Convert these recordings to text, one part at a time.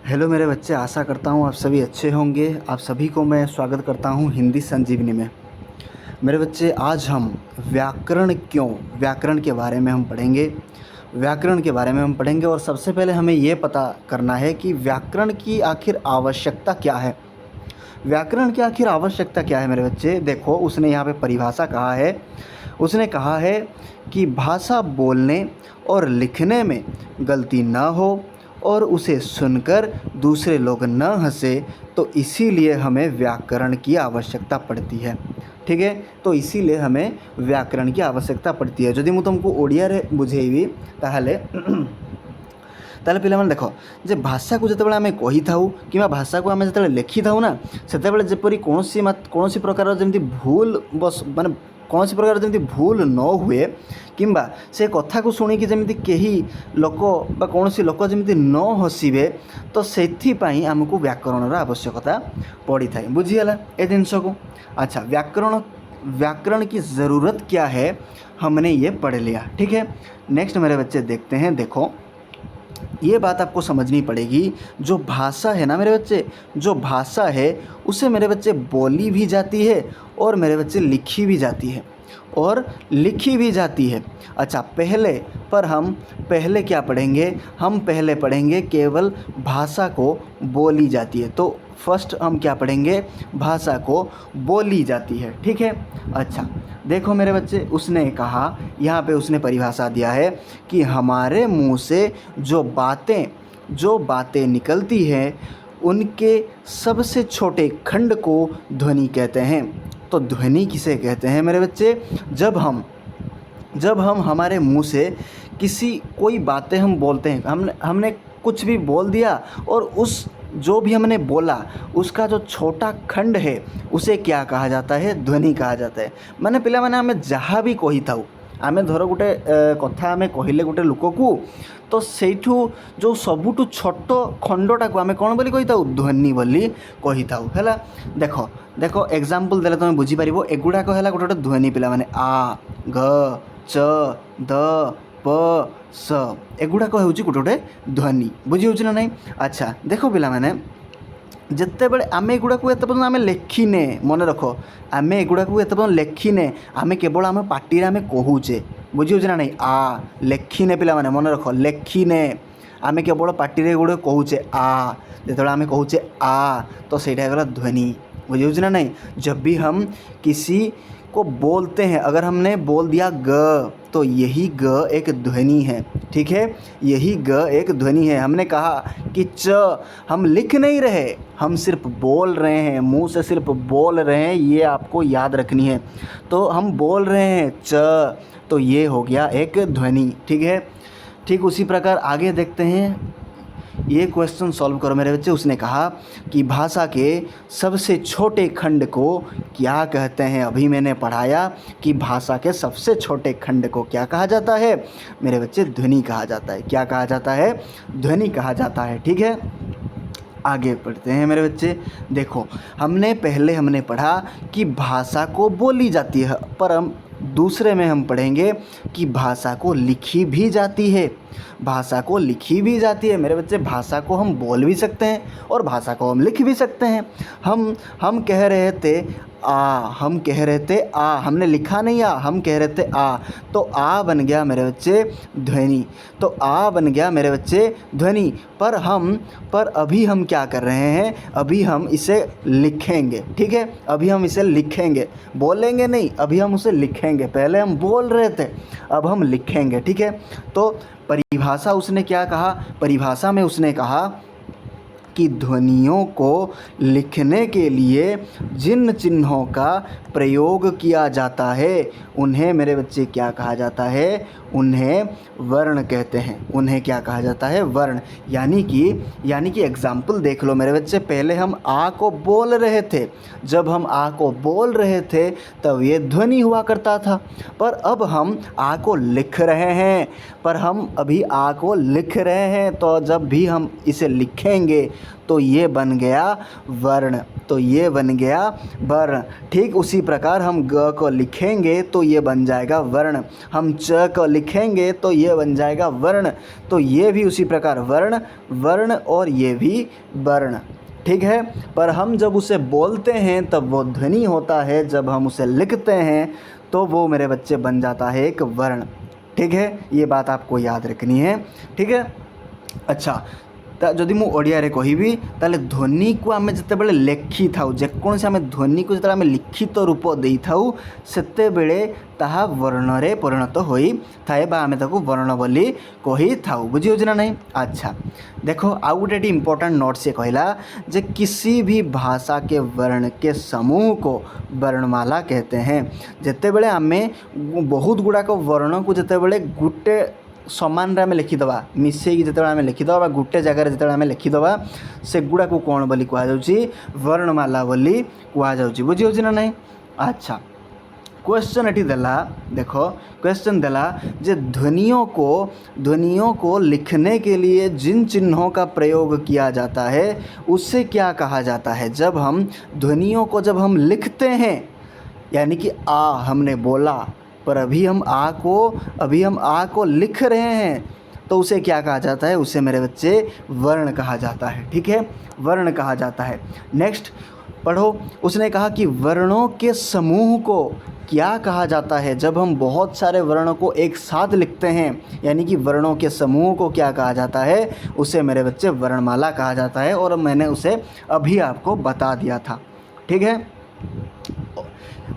Hello मेरे बच्चे, आशा करता हूँ आप सभी अच्छे होंगे। आप सभी को मैं स्वागत करता हूँ हिंदी संजीवनी में। मेरे बच्चे, आज हम व्याकरण के बारे में हम पढ़ेंगे। व्याकरण के बारे में हम पढ़ेंगे और सबसे पहले हमें ये पता करना है कि व्याकरण की आखिर आवश्यकता क्या है। व्याकरण की आखिर आवश्यकता क्या है मेरे बच्चे? देखो, उसने यहाँ पे परिभाषा कहा है। उसने कहा है कि भाषा बोलने और लिखने में गलती न हो और उसे सुनकर दूसरे लोग न हंसे, तो इसीलिए हमें व्याकरण की आवश्यकता पड़ती है। ठीक है, तो इसीलिए हमें व्याकरण की आवश्यकता पड़ती है। यदि मुझे तुमको ओडिया रे बुझेबी ताहले ताहले पिलामाने देखो, जे भाषा को जितेबाला आमे कही थाउ किंबा भाषा को आमे जितेबाला लेखि थाउ ना, सेतेबाला जेपरि कोनोसी प्रकार जेमति भूल बस माने कौनसी प्रकार जमी भूल न हुए किंबा से कथा को शुणिकी जमी कहीं लोक बा कौन लोक जमी न हसवे, तो से आमको व्याकरण आवश्यकता पड़ी था। बुझीगला ए जिनस को? अच्छा, व्याकरण की ज़रूरत क्या है हमने ये पढ़ लिया। ठीक है, नेक्स्ट मेरे बच्चे देखते हैं। देखो, ये बात आपको समझनी पड़ेगी। जो भाषा है ना मेरे बच्चे, जो भाषा है उसे मेरे बच्चे बोली भी जाती है और मेरे बच्चे लिखी भी जाती है और लिखी भी जाती है। अच्छा, हम पहले क्या पढ़ेंगे? हम पहले पढ़ेंगे केवल भाषा को बोली जाती है। तो फर्स्ट हम क्या पढ़ेंगे? भाषा को बोली जाती है। ठीक है। अच्छा, देखो मेरे बच्चे, उसने कहा, यहाँ पे उसने परिभाषा दिया है कि हमारे मुंह से जो बातें निकलती हैं उनके सबसे छोटे खंड को ध्वनि कहते हैं। तो ध्वनि किसे कहते हैं मेरे बच्चे? जब हम हमारे मुंह से कोई बातें हम बोलते हैं, हमने कुछ भी बोल दिया और उस जो भी हमने बोला उसका जो छोटा खंड है उसे क्या कहा जाता है? ध्वनि कहा जाता है। माने पिला माने आमे जहाँ भी कही थाउ, आमे धर गोटे कथा आमे कहिले गोटे लोक को, तो सेठू जो सबुठू छोट खंडटा को आमे कौन बोली कही थाउ? ध्वनि बोली कही थाउ। हैला, देखो एग्जांपल देले तुम बुझी पारिबो। एगुडा को हैला गोटे गोटे ध्वनि पिला माने आ, घ, च, द, प, स, एगुड़ाक हूँ गोटे गोटे ध्वनि। बुझी होना नहीं? अच्छा, देख पिला माने जिते बड़े आम एगुड़ा को एत पर्यटन आम लेखिने, मन रख, आम एगुड़ा को एत पर्यटन लेखिने, आम केवल आम पार्टी आम कहूचे। बुझी होना नहीं? आ लेखिने पिला माने मन रख, लेखिने आम केवल पार्टी गुड़े कहूचे आ, जो आम कहूचे आ तो सहीटा गला ध्वनि। बुझी होना नहीं? जब भी हम किसी को बोलते हैं, अगर हमने बोल दिया ग, तो यही ग एक ध्वनि है। ठीक है, यही ग एक ध्वनि है। हमने कहा कि च, हम लिख नहीं रहे, हम सिर्फ बोल रहे हैं, मुंह से सिर्फ बोल रहे हैं, ये आपको याद रखनी है। तो हम बोल रहे हैं च, तो ये हो गया एक ध्वनि। ठीक है, ठीक उसी प्रकार आगे देखते हैं। ये क्वेश्चन सॉल्व करो मेरे बच्चे। उसने कहा कि भाषा के सबसे छोटे खंड को क्या कहते हैं? अभी मैंने पढ़ाया कि भाषा के सबसे छोटे खंड को क्या कहा जाता है मेरे बच्चे? ध्वनि कहा जाता है। क्या कहा जाता है? ध्वनि कहा जाता है। ठीक है, आगे पढ़ते हैं मेरे बच्चे। देखो, पहले हमने पढ़ा कि भाषा को बोली जाती है, पर हम दूसरे में हम पढ़ेंगे कि भाषा को लिखी भी जाती है। भाषा को लिखी भी जाती है मेरे बच्चे। भाषा को हम बोल भी सकते हैं और भाषा को हम लिख भी सकते हैं। हम कह रहे थे आ, हम कह रहे थे आ, हमने लिखा नहीं आ, हम कह रहे थे आ, तो आ बन गया मेरे बच्चे ध्वनि। तो आ बन गया मेरे बच्चे ध्वनि। पर अभी हम क्या कर रहे हैं? अभी हम इसे लिखेंगे। ठीक है, अभी हम इसे लिखेंगे, बोलेंगे नहीं, अभी हम उसे लिखेंगे। पहले हम बोल रहे थे, अब हम लिखेंगे। ठीक है, तो परिभाषा उसने क्या कहा? परिभाषा में उसने कहा कि ध्वनियों को लिखने के लिए जिन चिन्हों का प्रयोग किया जाता है उन्हें मेरे बच्चे क्या कहा जाता है? उन्हें वर्ण कहते हैं। उन्हें क्या कहा जाता है? वर्ण। यानी कि एग्जाम्पल देख लो मेरे बच्चे। पहले हम आ को बोल रहे थे, जब हम आ को बोल रहे थे तब ये ध्वनि हुआ करता था, पर अब हम आ को लिख रहे हैं। तो जब भी हम इसे लिखेंगे तो ये बन गया वर्ण। ठीक उसी प्रकार हम ग को लिखेंगे तो ये बन जाएगा वर्ण। हम च को लिखेंगे तो ये बन जाएगा वर्ण। तो ये भी उसी प्रकार वर्ण, वर्ण और ये भी वर्ण, ठीक है। पर हम जब उसे बोलते हैं तब वो ध्वनि होता है, जब हम उसे लिखते हैं तो वो मेरे बच्चे बन जाता है एक वर्ण, ठीक है। ये बात आपको याद रखनी है, ठीक है। अच्छा, जदि मु ओडिया कहबी ताले ध्वनि को आम जिते लेखि था, जेकोसी आम ध्वनि को जो लिखित रूप दे था सेते बेले ताहा वर्ण रे परिणत होई थाए बा आमे ताकू वर्ण बोली कही थाउ। बुझी होछि ना नहीं। अच्छा देखो आउ गोटे इम्पोर्टेंट नोट से कहला जे किसी भी भाषा के वर्ण के समूह को वर्णमाला कहते हैं। जेते बेले आमे बहुत गुड़ाक वर्ण को जेते बेले गुटे समान आम लिखिदबा, मिसेक जो आम लिखिदबा गोटे जगार जो आम लिखिदबा से गुड़ा को कौन बोली कहुच्छी, वर्णमाला बोली कहुच्छी। बुझी होछि ना नहीं। अच्छा क्वेश्चन एटी देला, देखो क्वेश्चन देला जे ध्वनियों को लिखने के लिए जिन चिन्हों का प्रयोग किया जाता है उससे क्या कहा जाता है। जब हम ध्वनियों को जब हम लिखते हैं, यानी कि आ हमने बोला पर अभी हम आ को लिख रहे हैं तो उसे क्या कहा जाता है, उसे मेरे बच्चे वर्ण कहा जाता है, ठीक है, वर्ण कहा जाता है। नेक्स्ट पढ़ो, उसने कहा कि वर्णों के समूह को क्या कहा जाता है। जब हम बहुत सारे वर्णों को एक साथ लिखते हैं, यानी कि वर्णों के समूह को क्या कहा जाता है, उसे मेरे बच्चे वर्णमाला कहा जाता है। और मैंने उसे अभी आपको बता दिया था, ठीक है।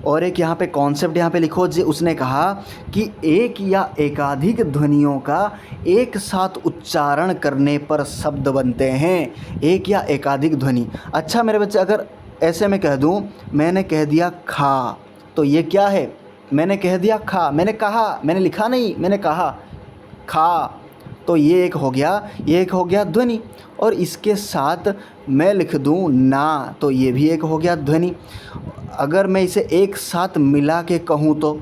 और एक यहाँ पे कॉन्सेप्ट यहाँ पे लिखो जी, उसने कहा कि एक या एकाधिक ध्वनियों का एक साथ उच्चारण करने पर शब्द बनते हैं। एक या एकाधिक ध्वनि। अच्छा मेरे बच्चे अगर ऐसे मैं कह दूँ, मैंने कह दिया खा, तो ये क्या है, मैंने कह दिया खा, मैंने कहा, मैंने लिखा नहीं, मैंने कहा खा, तो ये एक हो गया ध्वनि। और इसके साथ मैं लिख दूँ ना, तो ये भी एक हो गया ध्वनि। अगर मैं इसे एक साथ मिला के कहूँ तो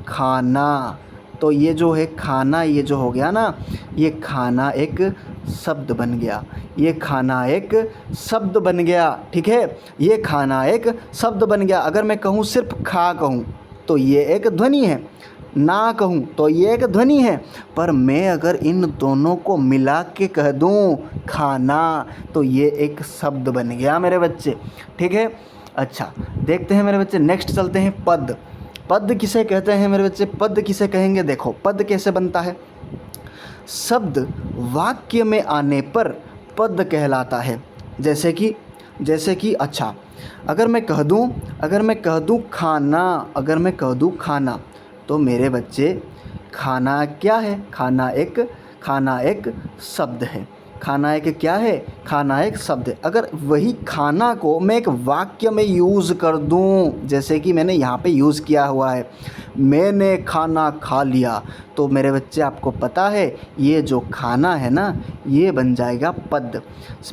खाना, तो ये जो है खाना, ये जो हो गया ना, ये खाना एक शब्द बन गया, ये खाना एक शब्द बन गया, ठीक है, ये खाना एक शब्द बन गया। अगर मैं कहूँ सिर्फ खा कहूँ तो ये एक ध्वनि है, ना कहूँ तो ये एक ध्वनि है। पर मैं अगर इन दोनों को मिला के कह दूँ खाना तो ये एक शब्द बन गया मेरे बच्चे, ठीक है। अच्छा देखते हैं मेरे बच्चे, नेक्स्ट चलते हैं पद। पद किसे कहते हैं मेरे बच्चे, पद किसे कहेंगे। देखो पद कैसे बनता है, शब्द वाक्य में आने पर पद कहलाता है। जैसे कि अच्छा अगर मैं कह दूँ खाना, तो मेरे बच्चे खाना क्या है, खाना एक शब्द है। खाना एक क्या है, खाना एक शब्द है। अगर वही खाना को मैं एक वाक्य में यूज़ कर दूं, जैसे कि मैंने यहाँ पे यूज़ किया हुआ है, मैंने खाना खा लिया, तो मेरे बच्चे आपको पता है ये जो खाना है ना, ये बन जाएगा पद।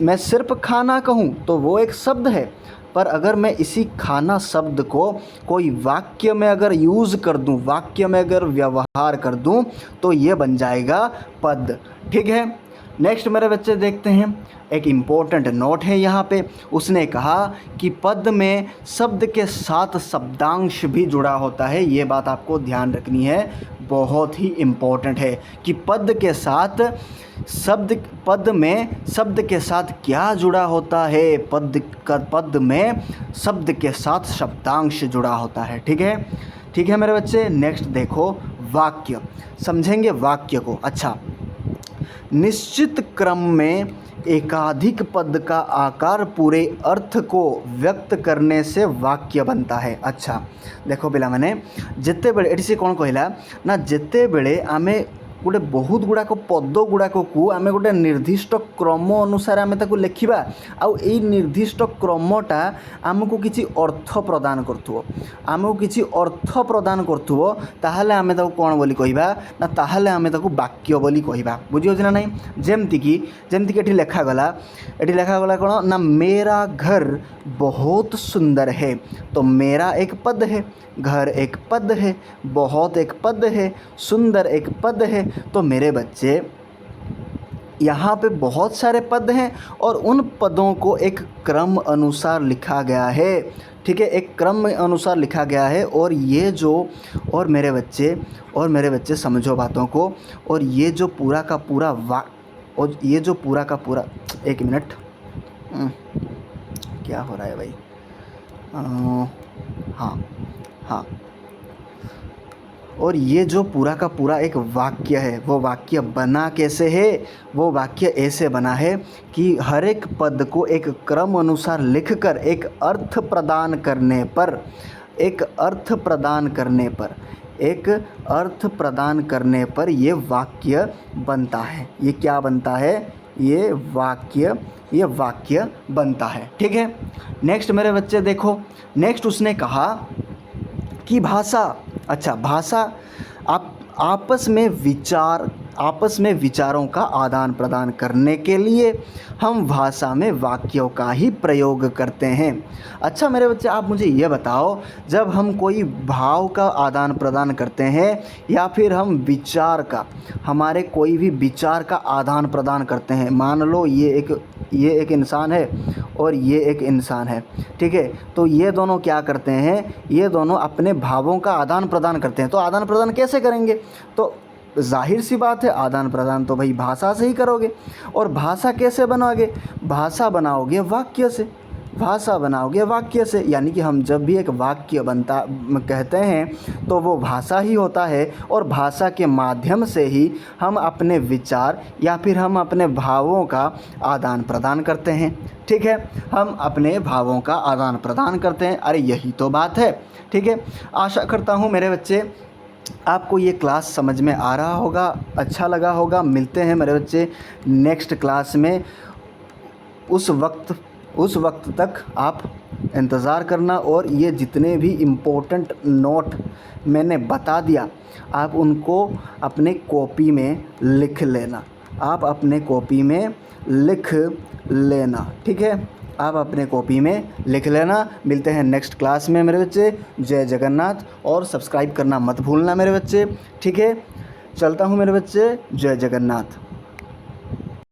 मैं सिर्फ खाना कहूँ तो वो एक शब्द है, पर अगर मैं इसी खाना शब्द को कोई वाक्य में अगर यूज़ कर दूं, वाक्य में अगर व्यवहार कर दूं, तो ये बन जाएगा पद, ठीक है। नेक्स्ट मेरे बच्चे देखते हैं, एक इम्पोर्टेंट नोट है यहाँ पे। उसने कहा कि पद में शब्द के साथ शब्दांश भी जुड़ा होता है। ये बात आपको ध्यान रखनी है, बहुत ही इम्पोर्टेंट है कि पद में शब्द के साथ क्या जुड़ा होता है। पद में शब्द के साथ शब्दांश जुड़ा होता है, ठीक है मेरे बच्चे। नेक्स्ट देखो वाक्य, समझेंगे वाक्य को। अच्छा निश्चित क्रम में एकाधिक पद का आकार पूरे अर्थ को व्यक्त करने से वाक्य बनता है। अच्छा देखो पिला माने जेते बेले एटी से कौन कहला ना, जेते बेले आमे गोटे बहुत गुड़ाक पद गुड़ाक को आमे गोटे निर्दिष्ट क्रम अनुसार आमे ताकू लेखिबा, आउ एई निर्दिष्ट क्रमटा आमको किछि अर्थ प्रदान करथुवो, ताहले आमे ताकू कोन बोली कहिबा ना, ताहले आमे ताकू वाक्य बोली कहिबा। बुझि होछि ना नहीं। जेमति कि एठी लेखा गला कोन ना, मेरा घर बहुत सुंदर है, तो मेरा एक पद है, घर एक पद है, बहुत एक पद है, सुंदर एक पद है। तो मेरे बच्चे यहाँ पे बहुत सारे पद हैं और उन पदों को एक क्रम अनुसार लिखा गया है। ठीक है, एक क्रम अनुसार लिखा गया है। और ये जो और मेरे बच्चे समझो बातों को। और ये जो पूरा का पूरा और ये जो पूरा का पूरा, एक मिनट, क्या हो रहा है भाई? हाँ हाँ, और ये जो पूरा का पूरा एक वाक्य है, वो वाक्य बना कैसे है? वो वाक्य ऐसे बना है कि हर एक पद को एक क्रम अनुसार लिखकर एक अर्थ प्रदान करने पर ये वाक्य बनता है। ये क्या बनता है? ये वाक्य बनता है। ठीक है, नेक्स्ट मेरे बच्चे देखो, नेक्स्ट उसने कहा कि भाषा आपस में विचारों का आदान प्रदान करने के लिए हम भाषा में वाक्यों का ही प्रयोग करते हैं। अच्छा मेरे बच्चे, आप मुझे ये बताओ, जब हम कोई भाव का आदान प्रदान करते हैं या फिर हम हमारे कोई भी विचार का आदान प्रदान करते हैं, मान लो ये एक इंसान है और ये एक इंसान है, ठीक है, तो ये दोनों क्या करते हैं? ये दोनों अपने भावों का आदान प्रदान करते हैं। तो आदान प्रदान कैसे करेंगे? तो जाहिर सी बात है, आदान प्रदान तो भाई भाषा से ही करोगे। और भाषा कैसे बनाओगे? भाषा बनाओगे वाक्य से। यानी कि हम जब भी एक वाक्य कहते हैं तो वो भाषा ही होता है, और भाषा के माध्यम से ही हम अपने विचार या फिर हम अपने भावों का आदान प्रदान करते हैं। ठीक है, हम अपने भावों का आदान प्रदान करते हैं। अरे यही तो बात है। ठीक है, आशा करता हूँ मेरे बच्चे आपको ये क्लास समझ में आ रहा होगा, अच्छा लगा होगा। मिलते हैं मेरे बच्चे नेक्स्ट क्लास में। उस वक्त तक आप इंतज़ार करना, और ये जितने भी इम्पोर्टेंट नोट मैंने बता दिया आप उनको अपने कॉपी में लिख लेना। ठीक है, आप अपने कॉपी में लिख लेना। मिलते हैं नेक्स्ट क्लास में मेरे बच्चे। जय जगन्नाथ। और सब्सक्राइब करना मत भूलना मेरे बच्चे। ठीक है, चलता हूँ मेरे बच्चे। जय जगन्नाथ।